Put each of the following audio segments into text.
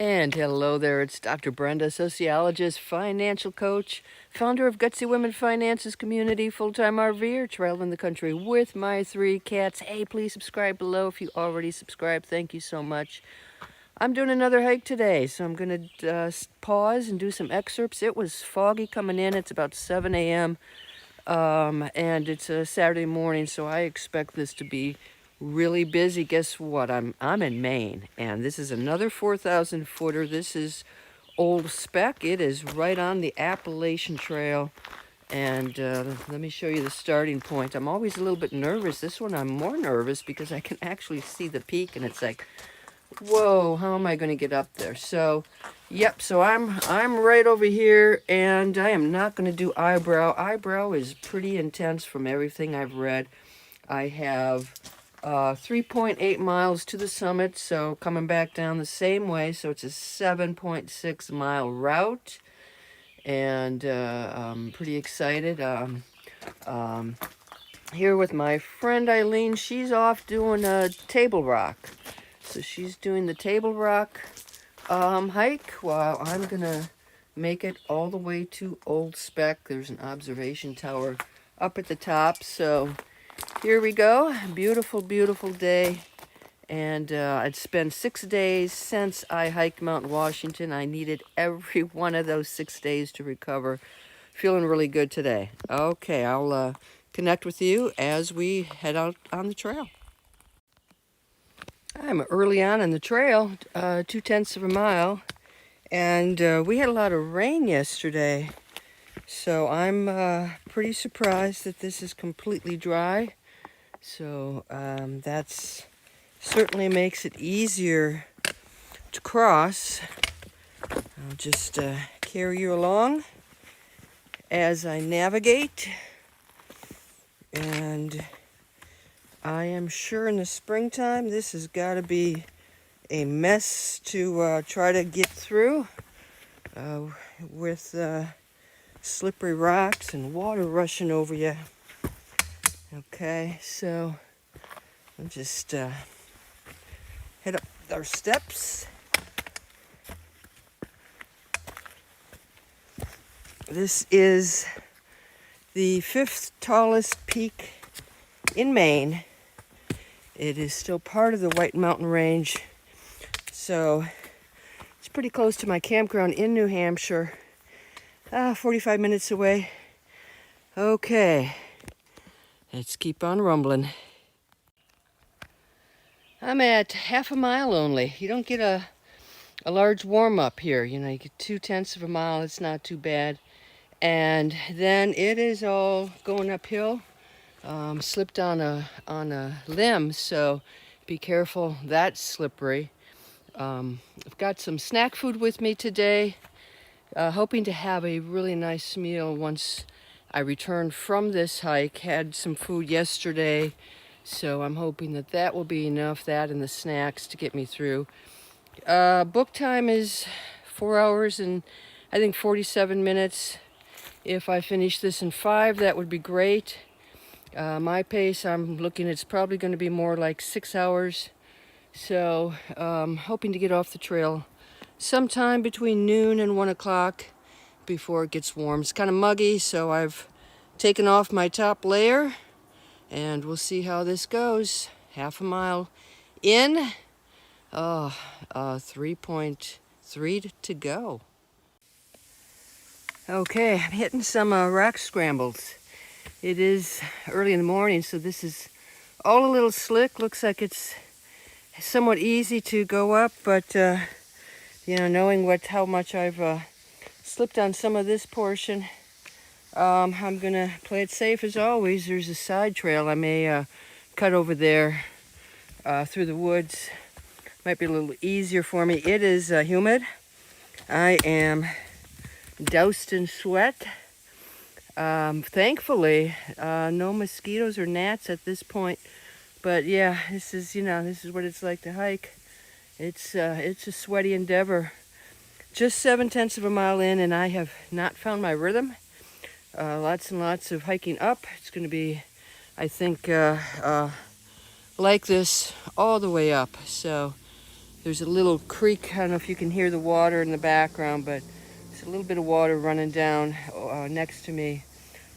And hello there, it's Dr. Brenda, sociologist, financial coach, founder of Gutsy Women Finances Community, full-time RVer, traveling the country with my 3 cats. Hey, please subscribe below if you already subscribed. Thank you so much. I'm doing another hike today, so I'm going to pause and do some excerpts. It was foggy coming in. It's about 7 a.m. And it's a Saturday morning, so I expect this to be really busy. Guess what? I'm in Maine, and this is another 4,000 footer. This is Old Speck. It is right on the Appalachian Trail. And let me show you the starting point. I'm always a little bit nervous. This one I'm more nervous because I can actually see the peak, and it's like, whoa, how am I going to get up there? So, yep, so I'm right over here, and I am not going to do eyebrow. Eyebrow is pretty intense from everything I've read. I have 3.8 miles to the summit, so coming back down the same way, so it's a 7.6 mile route, and I'm pretty excited. Here with my friend Eileen, she's off doing a Table Rock. So she's doing the Table Rock hike while I'm gonna make it all the way to Old Speck. There's an observation tower up at the top, so here we go. Beautiful, beautiful day. And it's been 6 days since I hiked Mount Washington. I needed every one of those 6 days to recover. Feeling really good today. Okay, I'll connect with you as we head out on the trail. I'm early on the trail, 2/10 of a mile, and we had a lot of rain yesterday. So I'm pretty surprised that this is completely dry. So that's certainly makes it easier to cross. I'll just carry you along as I navigate. And I am sure in the springtime this has got to be a mess to try to get through with slippery rocks and water rushing over you. Okay, so I'll just head up our steps. This is the 5th tallest peak in Maine. It is still part of the White Mountain Range, so it's pretty close to my campground in New Hampshire. 45 minutes away. Okay, let's keep on rumbling. I'm at half a mile only. You don't get a large warm-up here. You know, you get 2/10 of a mile. It's not too bad. And then it is all going uphill. Slipped on a limb, so be careful. That's slippery. I've got some snack food with me today. Hoping to have a really nice meal once I return from this hike. Had some food yesterday, so I'm hoping that that will be enough, that and the snacks, to get me through. Book time is 4 hours and I think 47 minutes. If I finish this in 5, that would be great. My pace, I'm looking, it's probably going to be more like 6 hours. So hoping to get off the trail sometime between noon and 1 o'clock before it gets warm. It's kind of muggy, so I've taken off my top layer, and we'll see how this goes. Half a mile in, 3.3 to go. Okay, I'm hitting some rock scrambles. It is early in the morning, so this is all a little slick. Looks like it's somewhat easy to go up, but you know, knowing how much I've slipped on some of this portion, I'm gonna play it safe as always. There's a side trail I may cut over there through the woods. Might be a little easier for me. It is humid. I am doused in sweat. Thankfully, no mosquitoes or gnats at this point. But yeah, this is what it's like to hike. It's a sweaty endeavor. Just 7/10 of a mile in, and I have not found my rhythm. Lots and lots of hiking up. It's going to be, I think, like this all the way up. So There's a little creek. I don't know if you can hear the water in the background, but there's a little bit of water running down next to me.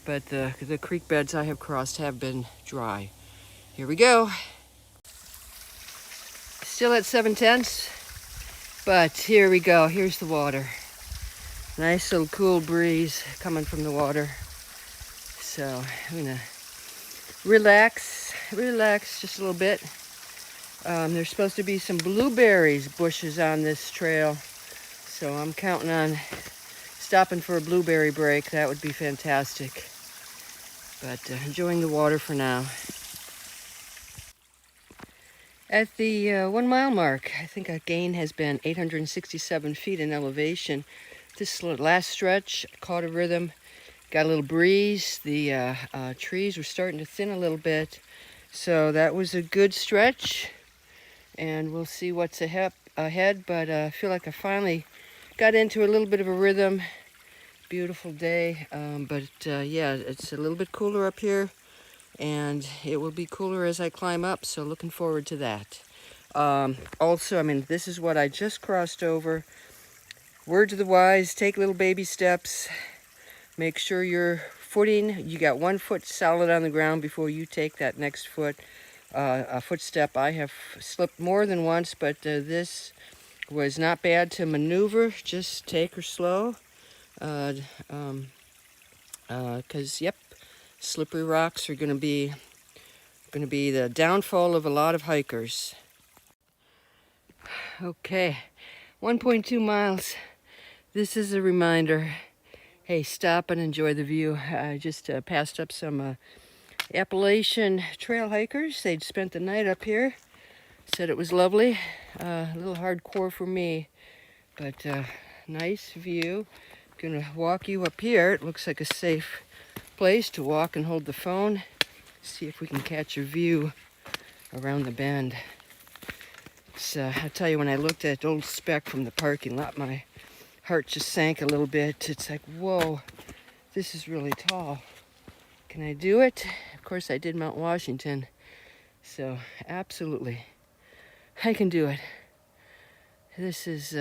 But the creek beds I have crossed have been dry. Here we go. Still at 7/10, but here we go. Here's the water. Nice little cool breeze coming from the water. So I'm gonna relax just a little bit. There's supposed to be some blueberries bushes on this trail, so I'm counting on stopping for a blueberry break. That would be fantastic. But enjoying the water for now. At the 1 mile mark, I think our gain has been 867 feet in elevation. This last stretch caught a rhythm, got a little breeze. The trees were starting to thin a little bit, so that was a good stretch. And we'll see what's ahead. But I feel like I finally got into a little bit of a rhythm. Beautiful day, yeah, it's a little bit cooler up here, and it will be cooler as I climb up, so looking forward to that. Also, I mean, this is what I just crossed over. Word to the wise, take little baby steps. Make sure your footing, you got 1 foot solid on the ground before you take that next foot. A footstep. I have slipped more than once, but this was not bad to maneuver. Just take her slow. Because yep, slippery rocks are going to be the downfall of a lot of hikers. Okay, 1.2 miles. This is a reminder. Hey, stop and enjoy the view. I just passed up some Appalachian trail hikers. They'd spent the night up here. Said it was lovely. A little hardcore for me, but nice view. Gonna walk you up here. It looks like a safe place to walk and hold the phone. See if we can catch a view around the bend. I tell you, when I looked at Old Speck from the parking lot, my heart just sank a little bit. It's like, whoa, this is really tall. Can I do it? Of course, I did Mount Washington, so absolutely, I can do it. This is,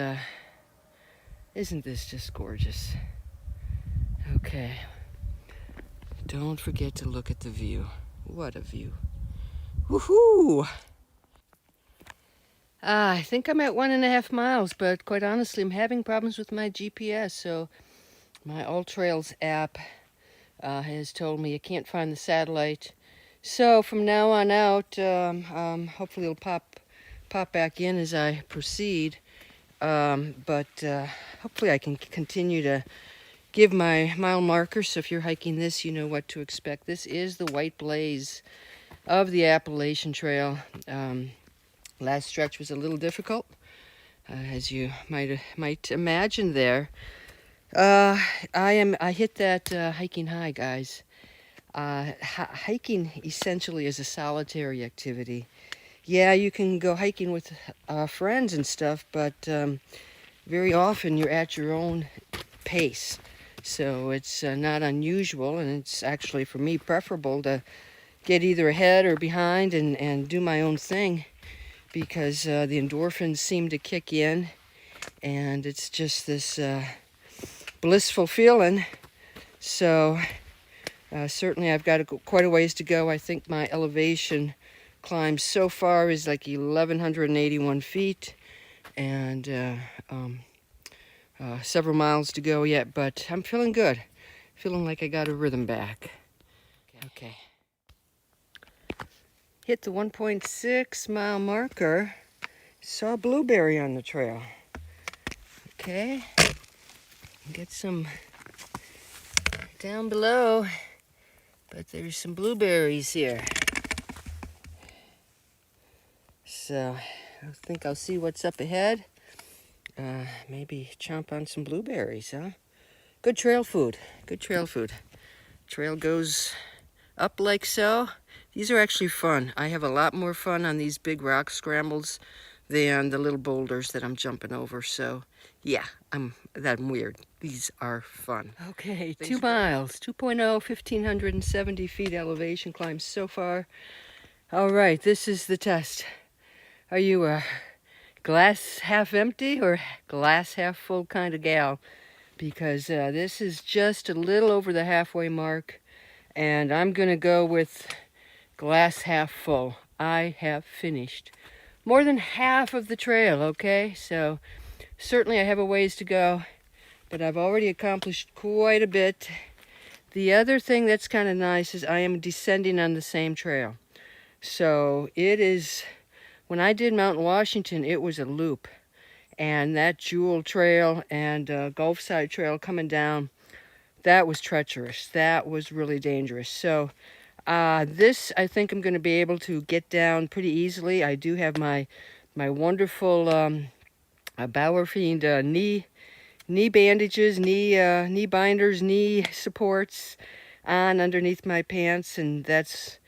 isn't this just gorgeous? Okay. Don't forget to look at the view. What a view. Woohoo! I think I'm at 1.5 miles, but quite honestly, I'm having problems with my GPS, so my All Trails app has told me I can't find the satellite. So from now on out, hopefully it'll pop back in as I proceed. But hopefully I can continue to give my mile markers, so if you're hiking this, you know what to expect. This is the white blaze of the Appalachian Trail. Last stretch was a little difficult, as you might imagine there. I hit that hiking high, guys. Hiking essentially is a solitary activity. Yeah, you can go hiking with friends and stuff, but very often you're at your own pace. So it's not unusual, and it's actually, for me, preferable to get either ahead or behind and do my own thing, because the endorphins seem to kick in, and it's just this blissful feeling. So certainly I've got quite a ways to go. I think my elevation climb so far is like 1,181 feet, and several miles to go yet, but I'm feeling good. Feeling like I got a rhythm back. Okay. Hit the 1.6 mile marker. Saw a blueberry on the trail. Okay. Get some down below, but there's some blueberries here. So I think I'll see what's up ahead. Maybe chomp on some blueberries, huh? Good trail food. Good trail food. Trail goes up like so. These are actually fun. I have a lot more fun on these big rock scrambles than the little boulders that I'm jumping over. So yeah, I'm weird. These are fun. Okay, 2 miles, 2.0, 1,570 feet elevation climb so far. All right, this is the test. Are you glass half empty or glass half full kind of gal, because this is just a little over the halfway mark, and I'm gonna go with glass half full. I have finished more than half of the trail, okay? So certainly I have a ways to go, but I've already accomplished quite a bit. The other thing that's kind of nice is I am descending on the same trail. So it is, when I did Mountain Washington, it was a loop. And that Jewel Trail and Gulfside Trail coming down, that was treacherous. That was really dangerous. So this, I think I'm going to be able to get down pretty easily. I do have my wonderful Bauerfiend knee bandages, knee binders, knee supports on underneath my pants, and that's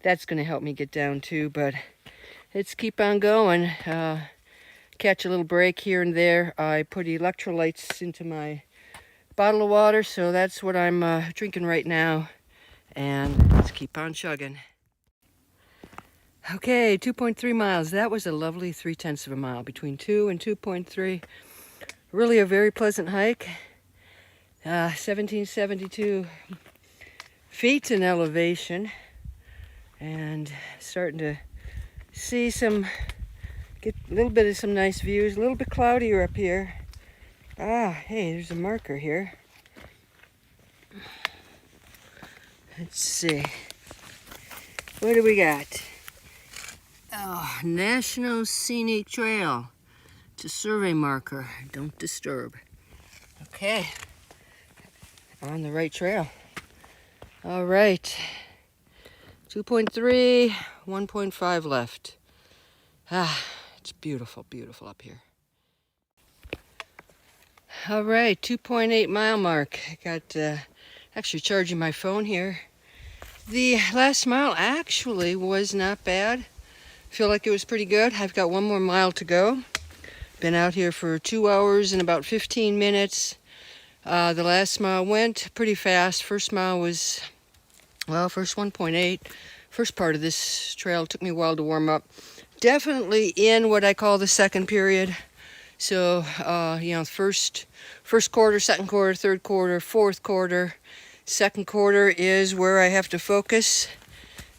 going to help me get down too. But let's keep on going. Catch a little break here and there. I put electrolytes into my bottle of water, so that's what I'm drinking right now. And let's keep on chugging. Okay, 2.3 miles. That was a lovely 3/10 of a mile, between 2 and 2.3. Really a very pleasant hike. 1772 feet in elevation, and starting to see get a little bit of some nice views. A little bit cloudier up here. Hey, there's a marker here. Let's see. What do we got? Oh, National Scenic Trail. It's a survey marker. Don't disturb. Okay. On the right trail. All right. 2.3, 1.5 left. It's beautiful, beautiful up here. All right, 2.8 mile mark. I got actually charging my phone here. The last mile actually was not bad. Feel like it was pretty good. I've got one more mile to go. Been out here for 2 hours and about 15 minutes. The last mile went pretty fast. First mile was, well, first 1.8. First part of this trail took me a while to warm up. Definitely in what I call the second period. So, first quarter, second quarter, third quarter, fourth quarter. Second quarter is where I have to focus,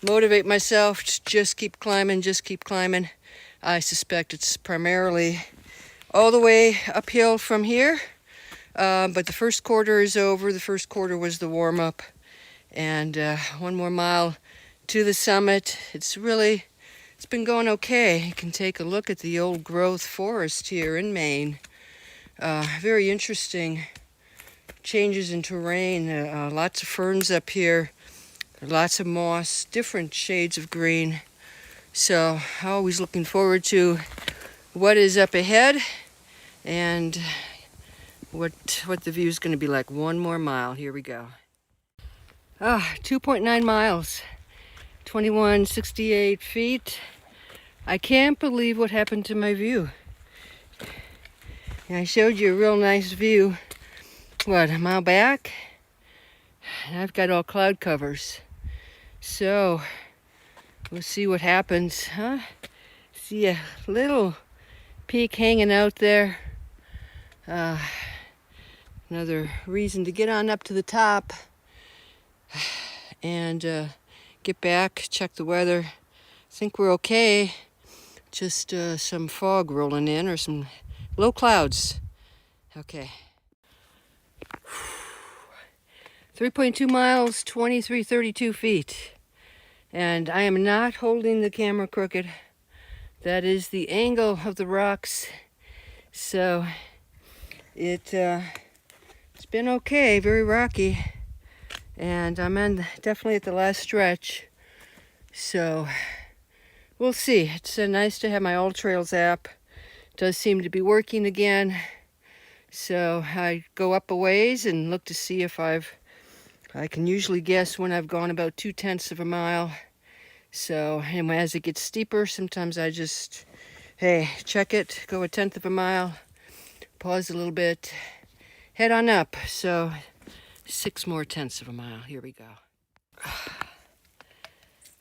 motivate myself to just keep climbing, just keep climbing. I suspect it's primarily all the way uphill from here, but the first quarter is over. The first quarter was the warm-up, and one more mile to the summit. It's been going okay. You can take a look at the old growth forest here in Maine. Very interesting changes in terrain. Lots of ferns up here, lots of moss, different shades of green. So always looking forward to what is up ahead and what the view is going to be like. One more mile. Here we go. 2.9 miles, 2168 feet. I can't believe what happened to my view. I showed you a real nice view, a mile back? And I've got all cloud covers. So, we'll see what happens, huh? See a little peak hanging out there. Another reason to get on up to the top and get back, check the weather. I think we're okay. Just some fog rolling in or some low clouds. Okay. 3.2 miles, 2332 feet. And I am not holding the camera crooked. That is the angle of the rocks. So it's been okay, very rocky. And I'm definitely at the last stretch. So we'll see. It's nice to have my All Trails app. It does seem to be working again. So I go up a ways and look to see if I can usually guess when I've gone about 2/10 of a mile. So, and as it gets steeper, sometimes I just, check it, go 1/10 of a mile, pause a little bit, head on up. So 6 more tenths of a mile. Here we go.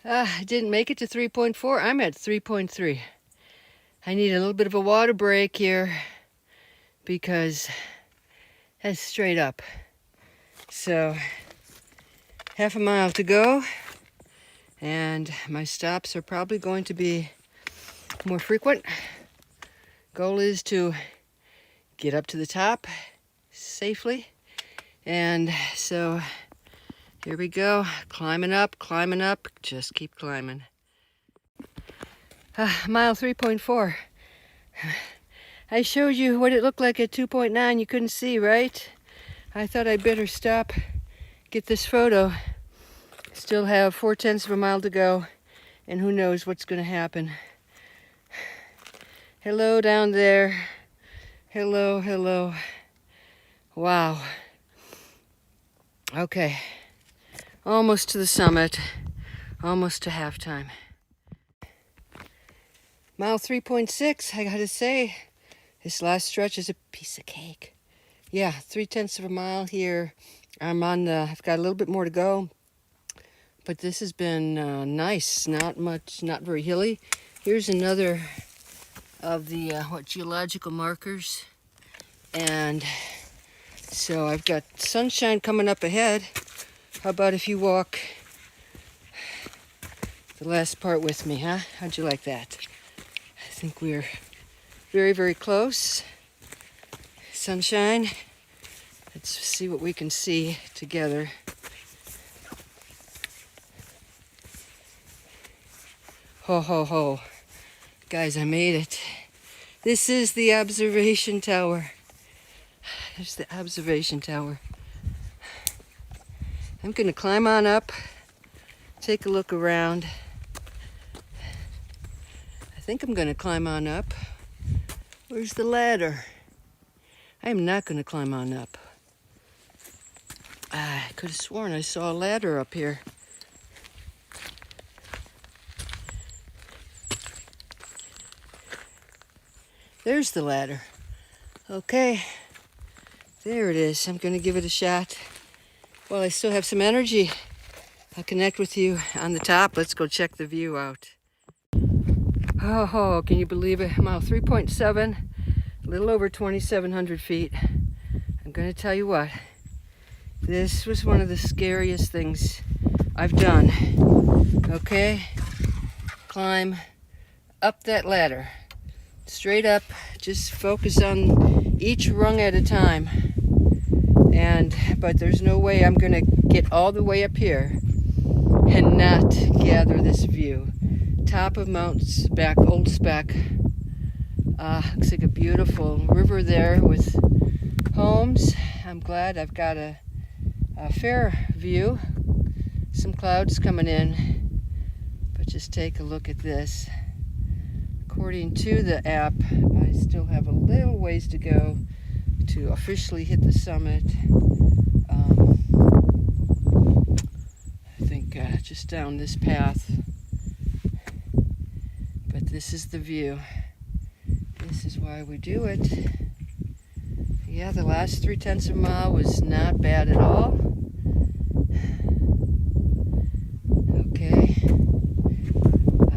I didn't make it to 3.4. I'm at 3.3. I need a little bit of a water break here because that's straight up. So half a mile to go, and my stops are probably going to be more frequent. Goal is to get up to the top safely, and so here we go, climbing up, just keep climbing. Mile 3.4. I showed you what it looked like at 2.9. You couldn't see, right? I thought I'd better stop, get this photo. Still have 4/10 of a mile to go, and who knows what's going to happen. Hello down there. Hello, hello. Wow. Okay. Almost to the summit. Almost to halftime. Mile 3.6, I gotta say, this last stretch is a piece of cake. Yeah, 3/10 of a mile here. I've got a little bit more to go, but this has been nice. Not much, not very hilly. Here's another of the geological markers, and so I've got sunshine coming up ahead. How about if you walk the last part with me, huh? How'd you like that? I think we're very, very close. Sunshine. Let's see what we can see together. Ho, ho, ho. Guys, I made it. This is the observation tower. There's the observation tower. I'm going to climb on up, take a look around. I think I'm going to climb on up. Where's the ladder? I am not going to climb on up. I could have sworn I saw a ladder up here. There's the ladder. Okay, there it is. I'm going to give it a shot. While I still have some energy, I'll connect with you on the top. Let's go check the view out. Oh, can you believe it? Mile 3.7, a little over 2,700 feet. I'm going to tell you what, this was one of the scariest things I've done. Okay, climb up that ladder, straight up, just focus on each rung at a time. But there's no way I'm going to get all the way up here and not gather this view. Top of Old Speck. Looks like a beautiful river there with homes. I'm glad I've got a fair view. Some clouds coming in, but just take a look at this. According to the app, I still have a little ways to go to officially hit the summit. I think just down this path. But this is the view. This is why we do it. Yeah, the last 3/10 of a mile was not bad at all. Okay. I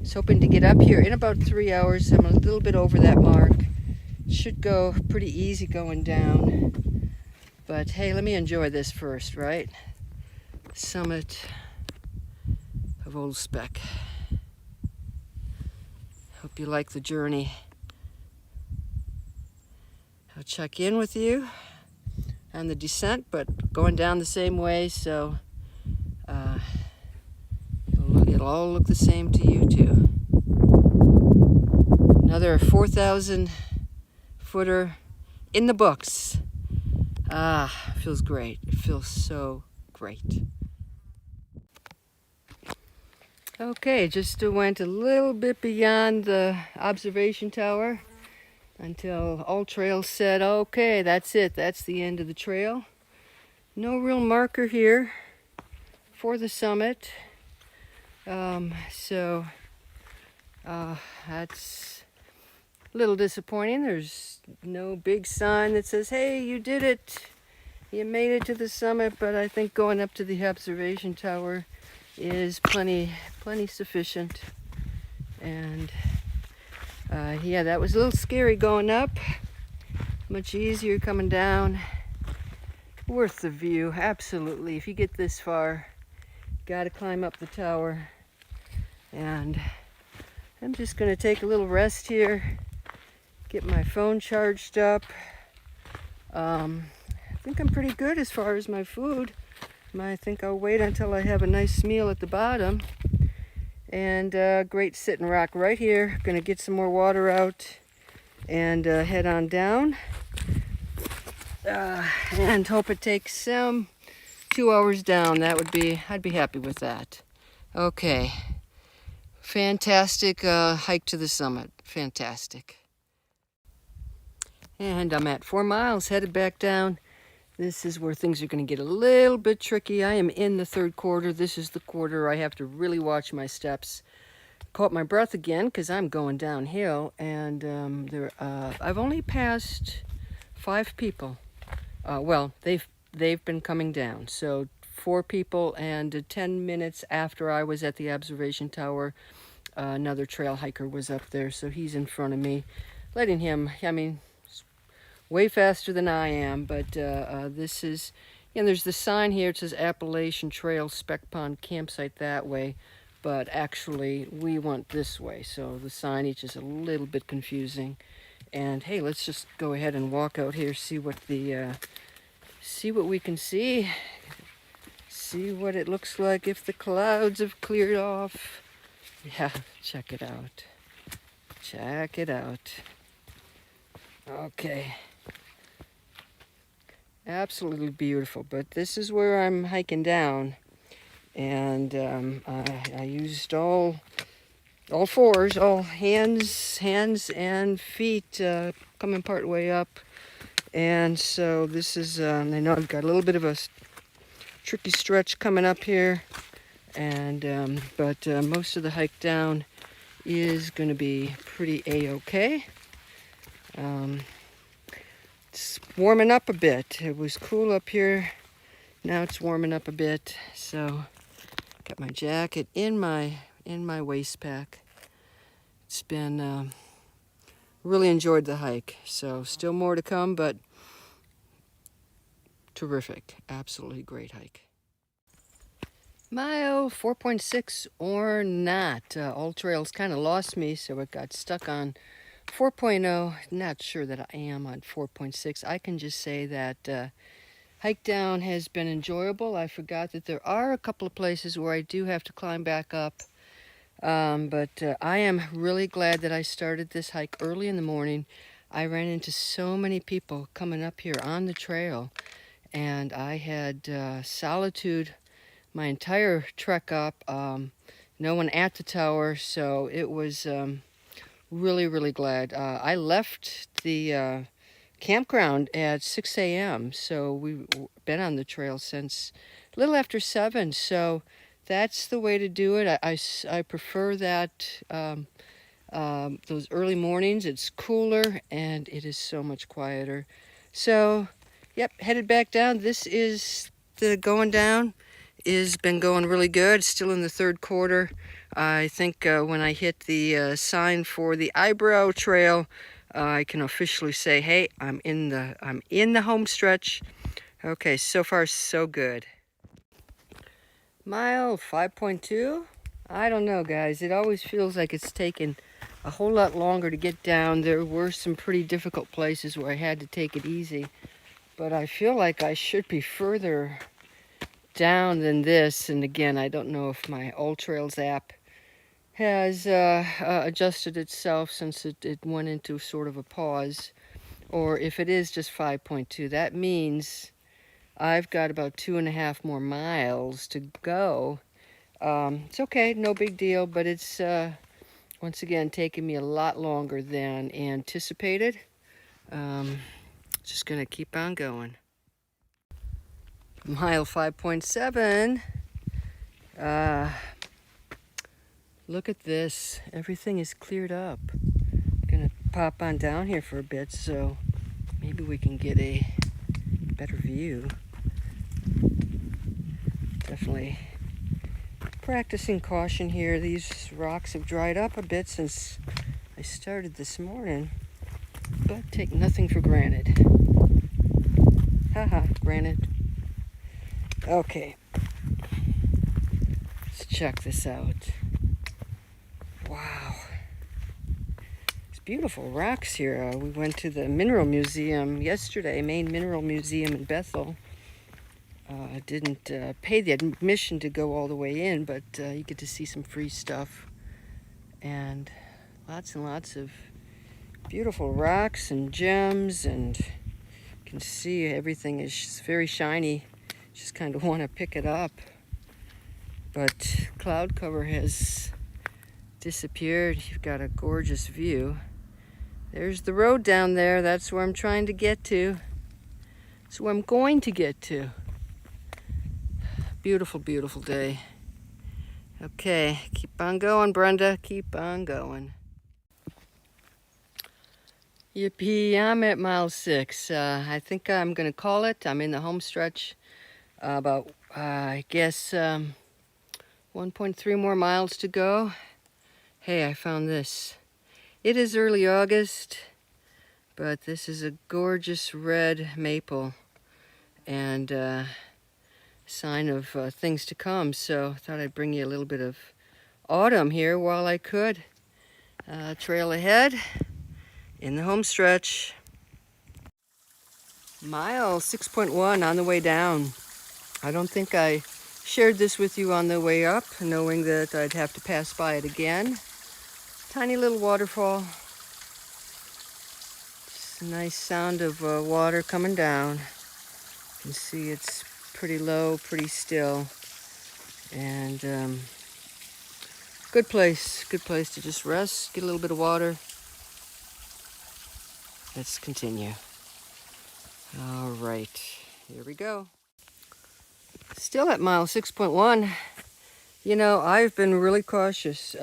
was hoping to get up here in about 3 hours. I'm a little bit over that mark. Should go pretty easy going down. But hey, let me enjoy this first, right? Summit of Old Speck. Hope you like the journey. I'll check in with you on the descent, but going down the same way, so it'll all look the same to you too. Another 4,000 footer in the books. Feels great. It feels so great. Okay, just went a little bit beyond the observation tower until All Trail said, okay, that's it. That's the end of the trail. No real marker here for the summit. So that's a little disappointing. There's no big sign that says, hey, you did it. You made it to the summit, but I think going up to the observation tower is plenty sufficient. And Yeah, that was a little scary going up. Much easier coming down. Worth the view, absolutely. If you get this far, gotta climb up the tower. And I'm just gonna take a little rest here, get my phone charged up. I think I'm pretty good as far as my food. I think I'll wait until I have a nice meal at the bottom. And great sitting rock right here. Gonna get some more water out and head on down. And hope it takes 2 hours down. I'd be happy with that. Okay. Fantastic hike to the summit. Fantastic. And I'm at 4 miles, headed back down. This is where things are going to get a little bit tricky. I am in the third quarter. This is the quarter I have to really watch my steps. Caught my breath again because I'm going downhill. And I've only passed 5 people. Well, they've been coming down. So 4 people, and 10 minutes after I was at the observation tower, another trail hiker was up there. So he's in front of me, letting him, way faster than I am, but this is, there's the sign here. It says Appalachian Trail Speck Pond Campsite that way, but actually we went this way, so the signage is a little bit confusing. And hey, let's just go ahead and walk out here, see what we can see what it looks like if the clouds have cleared off. Yeah, check it out. Okay. Absolutely beautiful, but this is where I'm hiking down, and I used all fours, all hands and feet, coming part way up. And so this is, I know I've got a little bit of a tricky stretch coming up here, and but most of the hike down is going to be pretty a-okay. It's warming up a bit. It was cool up here. Now it's warming up a bit. So got my jacket in my waist pack. It's been really enjoyed the hike. So still more to come, but terrific. Absolutely great hike. Mile 4.6 or not. All Trails kind of lost me, so it got stuck on 4.0. Not sure that I am on 4.6. I can just say that hike down has been enjoyable. I forgot that there are a couple of places where I do have to climb back up. But I am really glad that I started this hike early in the morning. I ran into so many people coming up here on the trail, and I had solitude my entire trek up. No one at the tower, so it was really glad. I left the campground at 6 a.m. So we've been on the trail since a little after 7. So that's the way to do it. I prefer that, those early mornings. It's cooler and it is so much quieter. So, yep, headed back down. This is the going down. Is been going really good. Still in the third quarter. I think when I hit the sign for the eyebrow trail, I can officially say, hey, I'm in the home stretch. Okay, so far so good. Mile 5.2. I don't know, guys. It always feels like it's taken a whole lot longer to get down. There were some pretty difficult places where I had to take it easy, but I feel like I should be further down than this. And again, I don't know if my Old Trails app has adjusted itself since it went into sort of a pause, or if it is just 5.2. That means I've got about 2.5 more miles to go. It's okay, no big deal, but it's once again taking me a lot longer than anticipated. Just gonna keep on going. Mile 5.7. Look at this. Everything is cleared up. I'm gonna pop on down here for a bit so maybe we can get a better view. Definitely practicing caution here. These rocks have dried up a bit since I started this morning, but take nothing for granted. Haha, granted. Okay, let's check this out. Wow. It's beautiful rocks here. We went to the Mineral Museum yesterday, Maine Mineral Museum in Bethel. I didn't pay the admission to go all the way in, but you get to see some free stuff. And lots of beautiful rocks and gems, and you can see everything is very shiny. Just kind of want to pick it up. But cloud cover has disappeared. You've got a gorgeous view. There's the road down there. That's where I'm trying to get to. That's where I'm going to get to. Beautiful, beautiful day. Okay, keep on going, Brenda. Keep on going. Yippee, I'm at mile 6. I think I'm going to call it. I'm in the home stretch. About, I guess, 1.3 more miles to go. Hey, I found this. It is early August, but this is a gorgeous red maple and sign of things to come. So I thought I'd bring you a little bit of autumn here while I could. Trail ahead in the home stretch. Mile 6.1 on the way down. I don't think I shared this with you on the way up, knowing that I'd have to pass by it again. Tiny little waterfall. Just a nice sound of water coming down. You can see it's pretty low, pretty still. And good place to just rest, get a little bit of water. Let's continue. All right, here we go. Still at mile 6.1. You know, I've been really cautious,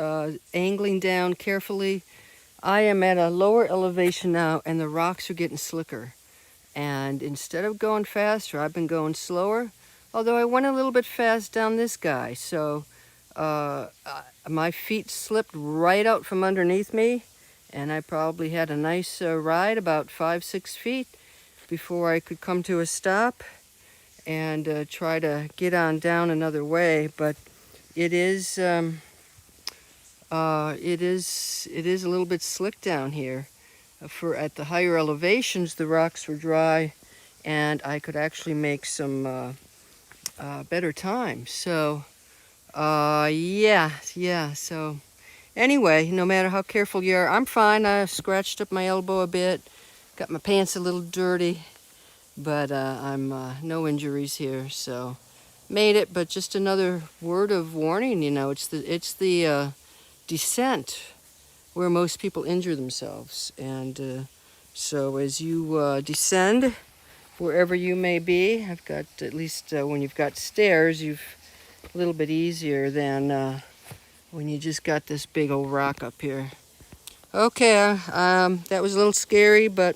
angling down carefully. I am at a lower elevation now, and the rocks are getting slicker. And instead of going faster, I've been going slower, although I went a little bit fast down this guy. So my feet slipped right out from underneath me, and I probably had a nice ride, about 5-6 feet, before I could come to a stop and try to get on down another way. But it is a little bit slick down here. For at the higher elevations, the rocks were dry, and I could actually make some better time. So yeah. So anyway, no matter how careful you are, I'm fine. I scratched up my elbow a bit, got my pants a little dirty, but I'm no injuries here. So made it. But just another word of warning. You know, it's the descent where most people injure themselves. And so as you descend, wherever you may be, I've got, at least when you've got stairs, you've a little bit easier than when you just got this big old rock up here. Okay, that was a little scary, but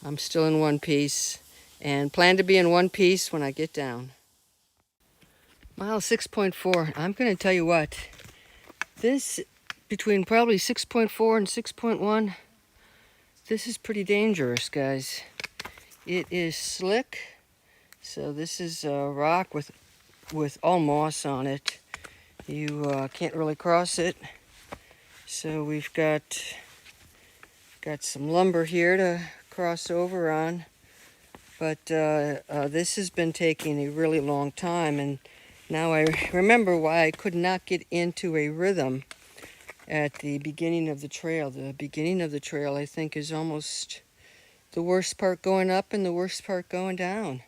I'm still in one piece and plan to be in one piece when I get down. Mile 6.4, I'm going to tell you what, this, between probably 6.4 and 6.1, this is pretty dangerous, guys. It is slick, so this is a rock with all moss on it. You can't really cross it. So we've got some lumber here to cross over on, but this has been taking a really long time, and now I remember why I could not get into a rhythm at the beginning of the trail. The beginning of the trail, I think, is almost the worst part going up and the worst part going down.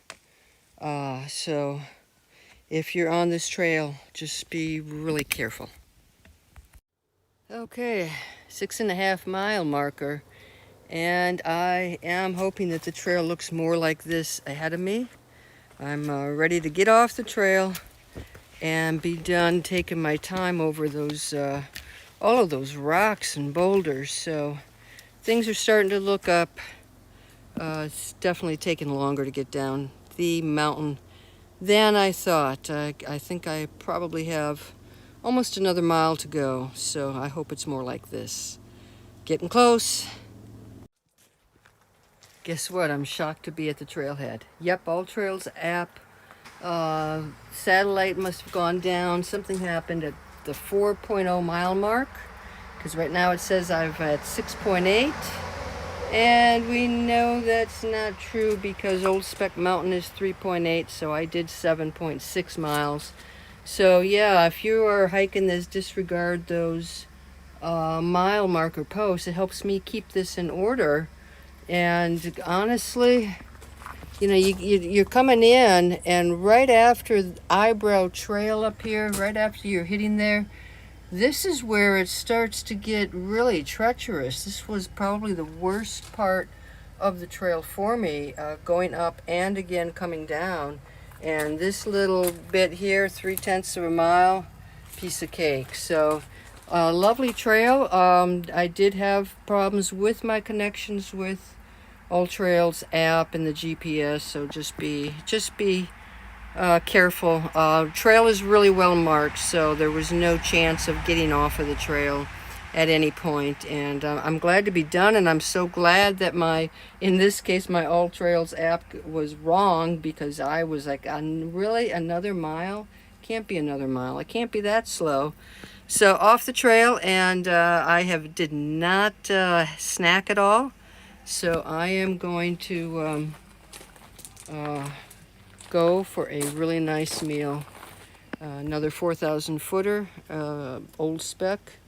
So if you're on this trail, just be really careful. Okay, 6.5 mile marker, and I am hoping that the trail looks more like this ahead of me. I'm ready to get off the trail and be done taking my time over those all of those rocks and boulders. So things are starting to look up. It's definitely taking longer to get down the mountain than I thought. I think I probably have almost another mile to go, so I hope it's more like this. Getting close. Guess what? I'm shocked to be at the trailhead. Yep, All Trails app. Satellite must have gone down. Something happened at the 4.0 mile mark. Because right now it says I've at 6.8. And we know that's not true because Old Speck Mountain is 3.8. So I did 7.6 miles. So yeah, if you are hiking this, disregard those mile marker posts. It helps me keep this in order. And honestly, you know, you're coming in, and right after Eyebrow Trail up here, right after you're hitting there, this is where it starts to get really treacherous. This was probably the worst part of the trail for me, going up and again coming down. And this little bit here, 3/10 of a mile, piece of cake. So, lovely trail. I did have problems with my connections with All Trails app and the GPS, so just be careful. Trail is really well marked, so there was no chance of getting off of the trail at any point. And I'm glad to be done, and I'm so glad that in this case, my All Trails app was wrong, because I was like, really, another mile? Can't be another mile. I can't be that slow. So off the trail, and did not snack at all. So I am going to go for a really nice meal. Another 4,000 footer, Old Speck.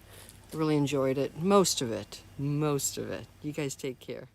Really enjoyed it. Most of it. You guys take care.